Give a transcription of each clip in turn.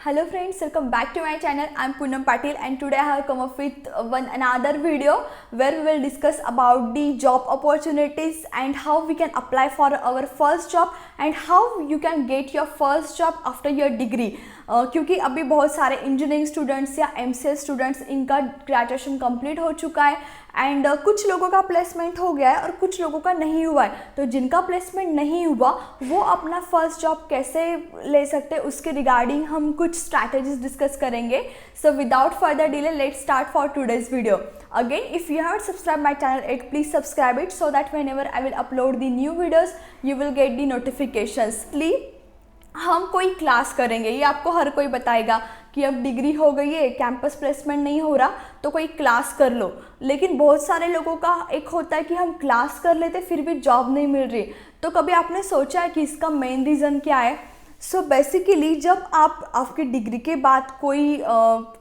Hello friends, welcome back to my channel. I'm Poonam Patil and today I have come up with another video where we will discuss about the job opportunities and how we can apply for our first job and how you can get your first job after your degree. क्योंकि अभी बहुत सारे engineering students या MCA students इनका graduation complete हो चुका है and कुछ लोगों का प्लेसमेंट हो गया है और कुछ लोगों का नहीं हुआ है। तो जिनका प्लेसमेंट नहीं हुआ वो अपना फर्स्ट जॉब कैसे ले सकते हैं उसके रिगार्डिंग हम कुछ स्ट्रैटेजीज डिस्कस करेंगे। So without further delay let's start for today's video. Again, if you haven't subscribed my channel yet, please subscribe it so that whenever I will upload the new videos, you will get the notifications. हम कोई class करेंगे, ये आपको हर कोई बताएगा कि अब degree हो गई है, कैंपस प्लेसमेंट नहीं हो रहा तो कोई क्लास कर लो। लेकिन बहुत सारे लोगों का एक होता है कि हम क्लास कर लेते फिर भी जॉब नहीं मिल रही। तो कभी आपने सोचा है कि इसका मेन रीज़न क्या है? सो बेसिकली जब आप आपकी डिग्री के बाद कोई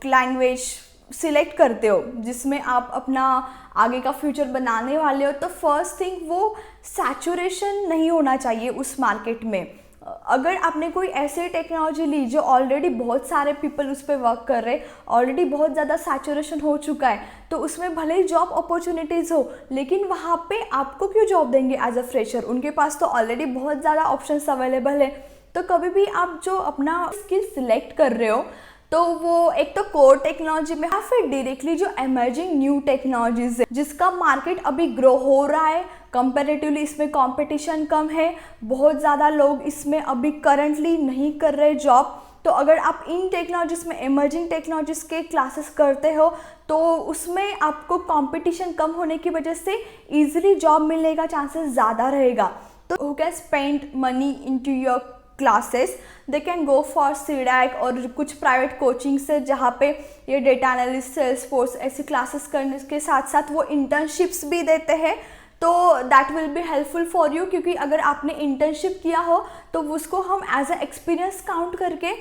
लैंग्वेज सिलेक्ट करते हो जिसमें आप अपना आगे का फ्यूचर बनाने वाले हो, तो फर्स्ट थिंग वो सैचुरेशन नहीं होना चाहिए उस मार्केट में। अगर आपने कोई ऐसे टेक्नोलॉजी ली जो ऑलरेडी बहुत सारे पीपल उस पर वर्क कर रहे, ऑलरेडी बहुत ज़्यादा सैचुरेशन हो चुका है, तो उसमें भले ही जॉब अपॉर्चुनिटीज़ हो लेकिन वहाँ पे आपको क्यों जॉब देंगे एज अ फ्रेशर? उनके पास तो ऑलरेडी बहुत ज़्यादा ऑप्शंस अवेलेबल है। तो कभी भी आप जो अपना स्किल सिलेक्ट कर रहे हो तो वो एक तो कोर टेक्नोलॉजी में या फिर डायरेक्टली जो एमर्जिंग न्यू टेक्नोलॉजीज है जिसका मार्केट अभी ग्रो हो रहा है, कंपैरेटिवली इसमें कंपटीशन कम है, बहुत ज़्यादा लोग इसमें अभी करंटली नहीं कर रहे जॉब। तो अगर आप इन टेक्नोलॉजीज में एमर्जिंग टेक्नोलॉजीज के क्लासेस करते हो तो उसमें आपको कंपटीशन कम होने की वजह से ईजिली जॉब मिलने का चांसेस ज़्यादा रहेगा। तो who can spend money into your classes, they can go for CDAC और कुछ प्राइवेट कोचिंग से जहाँ पे ये डेटा एनालिस्ट, सेल्सफोर्स ऐसी क्लासेस करने के साथ साथ वो इंटर्नशिप्स भी देते हैं। तो that will be helpful for you, क्योंकि अगर आपने इंटर्नशिप किया हो तो उसको हम एज अ एक्सपीरियंस काउंट करके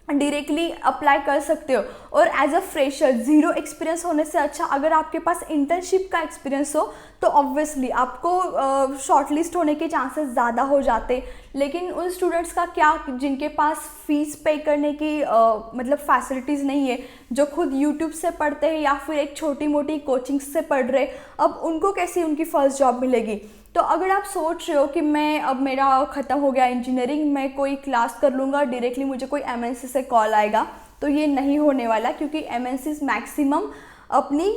डायरेक्टली अप्लाई कर सकते हो। और as a fresher zero experience होने से अच्छा अगर आपके पास इंटर्नशिप का एक्सपीरियंस हो तो ऑब्वियसली आपको शॉर्टलिस्ट होने के चांसेस ज़्यादा हो जाते। लेकिन उन स्टूडेंट्स का क्या जिनके पास फ़ीस पे करने की मतलब फैसिलिटीज़ नहीं है, जो खुद यूट्यूब से पढ़ते हैं या फिर एक छोटी मोटी कोचिंग से पढ़ रहे, अब उनको कैसे उनकी फ़र्स्ट जॉब मिलेगी? तो अगर आप सोच रहे हो कि मैं अब मेरा ख़त्म हो गया इंजीनियरिंग, मैं कोई क्लास कर लूँगा डायरेक्टली मुझे कोई MNC से कॉल आएगा, तो ये नहीं होने वाला, क्योंकि MNCs मैक्सिमम अपनी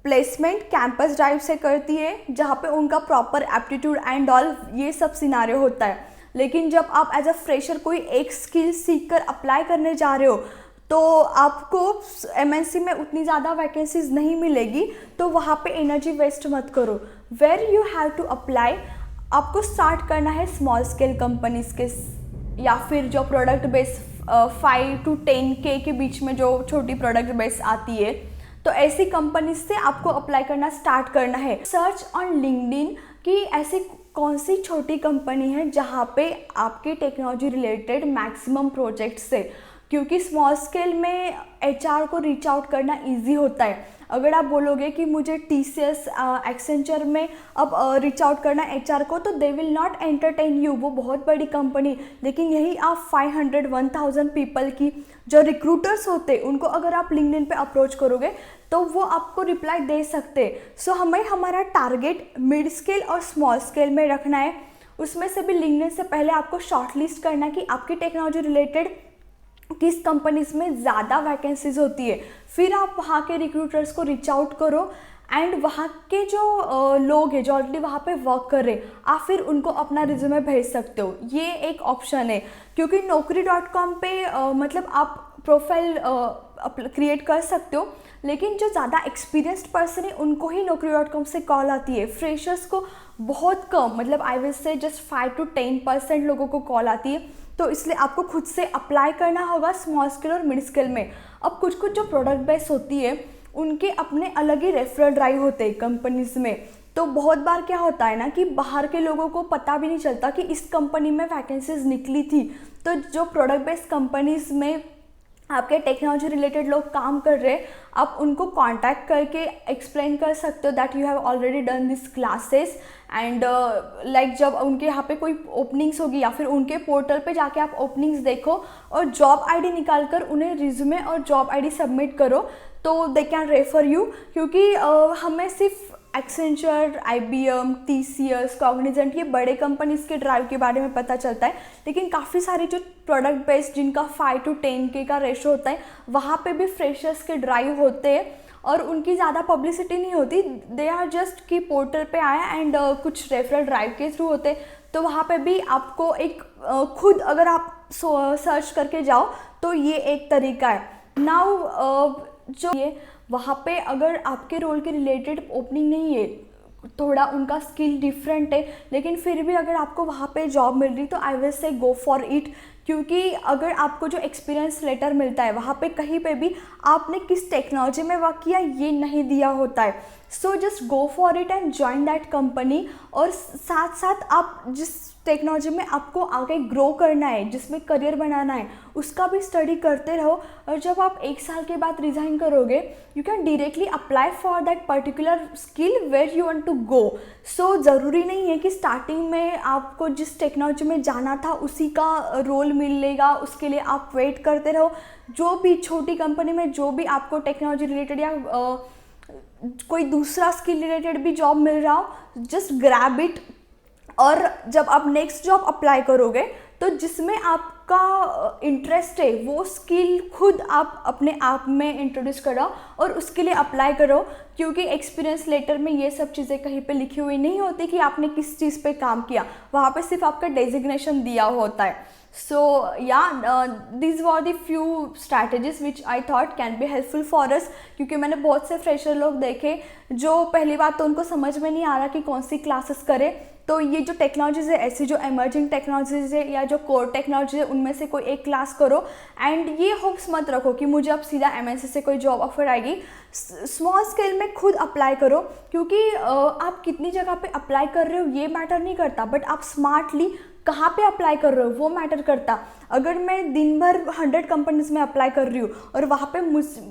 प्लेसमेंट कैंपस ड्राइव से करती है जहाँ पे उनका प्रॉपर एप्टीट्यूड एंड ऑल ये सब सिनारियो होता है। लेकिन जब आप एज अ फ्रेशर कोई एक स्किल सीख कर अप्लाई करने जा रहे हो तो आपको MNC में उतनी ज़्यादा वैकेंसीज नहीं मिलेगी, तो वहाँ पे एनर्जी वेस्ट मत करो। Where you have to apply, आपको स्टार्ट करना है स्मॉल स्केल कंपनीज के या फिर जो प्रोडक्ट बेस 5 to 10K के बीच में जो छोटी प्रोडक्ट बेस आती है, तो ऐसी कंपनीज से आपको अप्लाई करना स्टार्ट करना है। सर्च ऑन लिंक्डइन कि ऐसी कौन सी छोटी कंपनी है जहाँ पे आपके टेक्नोलॉजी रिलेटेड मैक्सिमम प्रोजेक्ट्स है, क्योंकि स्मॉल स्केल में HR को रीच आउट करना इजी होता है। अगर आप बोलोगे कि मुझे TCS, एक्सेंचर में अब रीच आउट करना HR को, तो they will not entertain you, वो बहुत बड़ी कंपनी। लेकिन यही आप 500-1000 पीपल की जो रिक्रूटर्स होते उनको अगर आप लिंक्डइन पे अप्रोच करोगे तो वो आपको रिप्लाई दे सकते। सो हमें हमारा टारगेट मिड स्केल और स्मॉल स्केल में रखना है। उसमें से भी लिंक्डइन से पहले आपको शॉर्टलिस्ट करना है कि आपकी टेक्नोलॉजी रिलेटेड किस कंपनीज में ज़्यादा वैकेंसीज होती है, फिर आप वहाँ के रिक्रूटर्स को रीच आउट करो एंड वहाँ के जो लोग हैं जो ऑलरेडी वहाँ पे वर्क कर रहे आप फिर उनको अपना रिज्यूमे भेज सकते हो। ये एक ऑप्शन है, क्योंकि naukri.com पे मतलब आप प्रोफाइल क्रिएट कर सकते हो, लेकिन जो ज़्यादा एक्सपीरियंस्ड पर्सन है उनको ही naukri.com से कॉल आती है। फ्रेशर्स को बहुत कम, मतलब I will say just 5 to 10% लोगों को कॉल आती है। तो इसलिए आपको खुद से अप्लाई करना होगा स्मॉल स्केल और मिड स्केल में। अब कुछ कुछ जो प्रोडक्ट बेस होती है उनके अपने अलग ही रेफरल ड्राइव होते हैं कंपनीज में। तो बहुत बार क्या होता है ना कि बाहर के लोगों को पता भी नहीं चलता कि इस कंपनी में वैकेंसीज निकली थी। तो जो प्रोडक्ट बेस्ड कंपनीज में आपके टेक्नोलॉजी रिलेटेड लोग काम कर रहे हैं, आप उनको कांटेक्ट करके एक्सप्लेन कर सकते हो that you have already done this classes and like जब उनके यहाँ पे कोई ओपनिंग्स होगी या फिर उनके पोर्टल पे जाके आप ओपनिंग्स देखो और जॉब आईडी निकाल कर उन्हें रिज्यूमे और जॉब आईडी सबमिट करो तो दे कैन रेफर यू। क्योंकि हमें सिर्फ एक्सेंचर, IBM, TCS, कॉग्निजेंट ये बड़े कंपनीज़ के ड्राइव के बारे में पता चलता है, लेकिन काफ़ी सारी जो प्रोडक्ट बेस्ड जिनका 5 to 10K का रेशो होता है वहाँ पे भी फ्रेशर्स के ड्राइव होते हैं और उनकी ज़्यादा पब्लिसिटी नहीं होती। दे आर जस्ट कि पोर्टल पे आया एंड कुछ रेफरल ड्राइव के थ्रू होते, तो वहाँ पे भी आपको एक खुद अगर आप सर्च करके जाओ तो ये एक तरीका है। नाउ जो ये वहाँ पे अगर आपके रोल के रिलेटेड ओपनिंग नहीं है, थोड़ा उनका स्किल डिफरेंट है, लेकिन फिर भी अगर आपको वहाँ पे जॉब मिल रही तो I will say go for it. क्योंकि अगर आपको जो एक्सपीरियंस लेटर मिलता है वहाँ पे कहीं पे भी आपने किस टेक्नोलॉजी में वर्क किया ये नहीं दिया होता है। So just go for it and join that company. और साथ साथ आप जिस टेक्नोलॉजी में आपको आगे ग्रो करना है, जिसमें करियर बनाना है, उसका भी स्टडी करते रहो। और जब आप 1 साल के बाद रिज़ाइन करोगे you can directly apply for that particular skill where you want to go. So ज़रूरी नहीं है कि स्टार्टिंग में आपको जिस टेक्नोलॉजी में जाना था उसी का रोल मिलेगा, उसके लिए आप वेट करते रहो। जो भी छोटी कंपनी में जो भी आपको टेक्नोलॉजी रिलेटेड या कोई दूसरा स्किल रिलेटेड भी जॉब मिल रहा हो, जस्ट ग्रैब इट। और जब आप नेक्स्ट जॉब अप्लाई करोगे तो जिसमें आपका इंटरेस्ट है वो स्किल खुद आप अपने आप में इंट्रोड्यूस करो और उसके लिए अप्लाई करो। क्योंकि एक्सपीरियंस लेटर में ये सब चीज़ें कहीं पे लिखी हुई नहीं होती कि आपने किस चीज़ पे काम किया, वहाँ पे सिर्फ आपका डेजिग्नेशन दिया होता है। So yeah, these were the few strategies which I thought can be helpful for us। क्योंकि मैंने बहुत से फ्रेशर लोग देखे जो पहली बात तो उनको समझ में नहीं आ रहा कि कौन सी क्लासेस करें, तो ये जो टेक्नोलॉजीज़ है, ऐसी जो एमर्जिंग टेक्नोलॉजीज़ है या जो कोर टेक्नोलॉजी है, उनमें से कोई एक क्लास करो। एंड ये होप्स मत रखो कि मुझे अब सीधा MNC से कोई जॉब ऑफर आएगी। स्मॉल स्केल में खुद अप्लाई करो, क्योंकि आप कितनी जगह पे अप्लाई कर रहे हो ये मैटर नहीं करता, बट आप स्मार्टली कहाँ पे अप्लाई कर रहे हो वो मैटर करता। अगर मैं दिन भर 100 कंपनीज़ में अप्लाई कर रही हूँ और वहाँ पे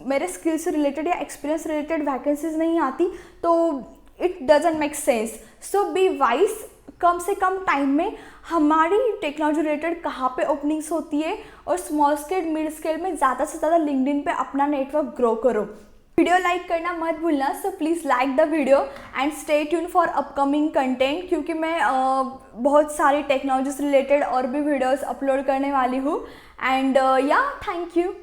मेरे स्किल से रिलेटेड या एक्सपीरियंस रिलेटेड वैकेंसीज नहीं आती तो it doesn't make sense. So be wise, कम से कम टाइम में हमारी टेक्नोलॉजी रिलेटेड कहाँ पे ओपनिंग्स होती है और स्मॉल स्केल, मिड स्केल में ज़्यादा से ज़्यादा लिंक्डइन पे अपना नेटवर्क ग्रो करो। वीडियो लाइक करना मत भूलना। So please like the video and stay tune for upcoming content, क्योंकि मैं बहुत सारी टेक्नोलॉजी से रिलेटेड और भी वीडियोस अपलोड करने वाली हूँ। एंड या थैंक यू।